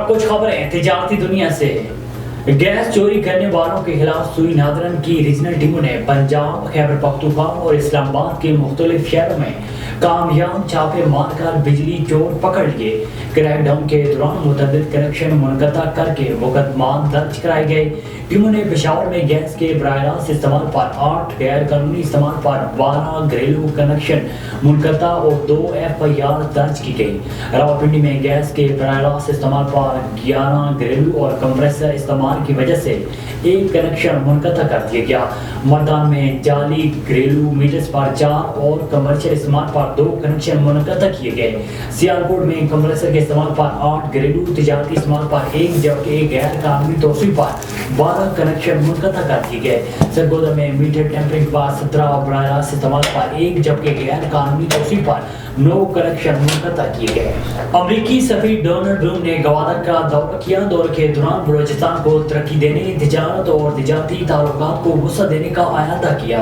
اب کچھ خبریں تجارتی دنیا سے۔ گیس چوری کرنے والوں کے خلاف سوئی ناظرن کی ریجنل ٹیموں نے پنجاب، خیبر پختونخوا اور اسلام آباد کے مختلف شہروں میں کامیاب چھاپے مار کر بجلی چور پکڑ لیے۔ کریک ڈاؤن کے دوران متعدد کنیکشن منقطع کر کے مقدمات درج کرائے گئے۔ ٹیموں نے پشاور میں گیس کے براہ راست استعمال پر 8، غیر قانونی استعمال پر 12 گھریلو کنیکشن منقطع اور 2 FIR درج کی گئی۔ راولپنڈی میں گیس کے براہ راست استعمال پر 11 گھریلو اور کمپریسر استعمال کی وجہ سے 1 کنیکشن منقطع کر دیا گیا۔ مردان میں جعلی گھریلو میٹرز پر 4 اور کمرشل استعمال پر 2 کنیکشن منقطع کیے گئے۔ سیالکوٹ میں کمپریسر کے استعمال پر 8 گھریلو، تجارتی استعمال پر 1 جبکہ غیر قانونی توسیع پر 12 کنیکشن منقطع کر دیے گئے۔ سرگودا میں میٹر ٹیمپرنگ پر 17 براہ راست استعمال پر 1 جبکہ غیر قانونی توسیع پر 9 کنیکشن منقطع کیے گئے۔ امریکی سفیر ڈونلڈ بلوم نے گوادر کا دورہ کیا۔ دورے کے دوران بلوچستان کو ترقی دینے، تجارت اور تجارتی تعلقات کو وسعت دینے کا اعادہ کیا۔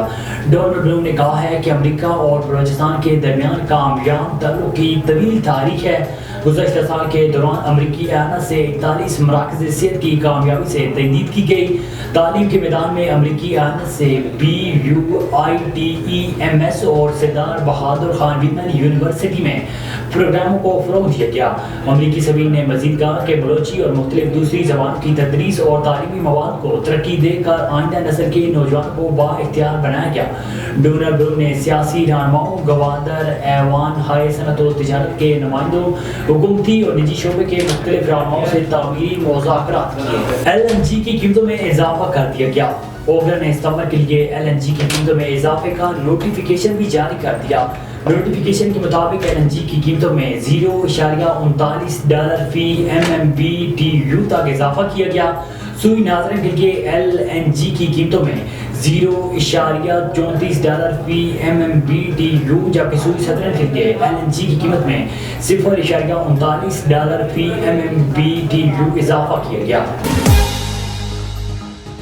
ڈونلڈ بلوم نے کہا ہے کہ امریکہ اور بلوچستان کے درمیان کامیاب تعلق کی طویل تاریخ ہے۔ گزشتہ سال کے دوران امریکی اعانت سے 41 مراکز صحت کی کامیابی سے تجدید کی گئی۔ تعلیم کے میدان میں امریکی اعانت سے BUITEMS اور سردار بہادر خان ویمن یونیورسٹی میں پروگراموں کو فروغ دیا گیا۔ امریکی سفیر نے مزید کہا کہ بلوچی اور مختلف دوسری زبانوں کی تدریس اور تعلیمی مواد کو ترقی دے کر آئندہ نسل کے نوجوانوں کو با اختیار بنایا گیا۔ ڈونلڈ بلوم نے سیاسی رہنماؤں، گوادر ایوان ہائے صنعت و تجارت کے نمائندوں، حکومتی اور نجی شعبے کے مختلف رہنماؤں سے تعمیری مذاکرات کیے۔ LNG کی قیمتوں میں اضافہ کر دیا گیا۔ اوگرا نے ستمبر کے لیے LNG کی قیمتوں میں اضافے کا نوٹیفیکیشن بھی جاری کر دیا۔ نوٹیفیکیشن کے مطابق LNG کی قیمتوں میں $0.39 فی MMBTU تک اضافہ کیا گیا۔ سوئی ناظرین کے لیے LNG کی قیمتوں میں $0.34 فی MMBTU جبکہ سوئی صدرین کے لیے LNG کی قیمت میں $0.39 فی MMBTU اضافہ کیا گیا۔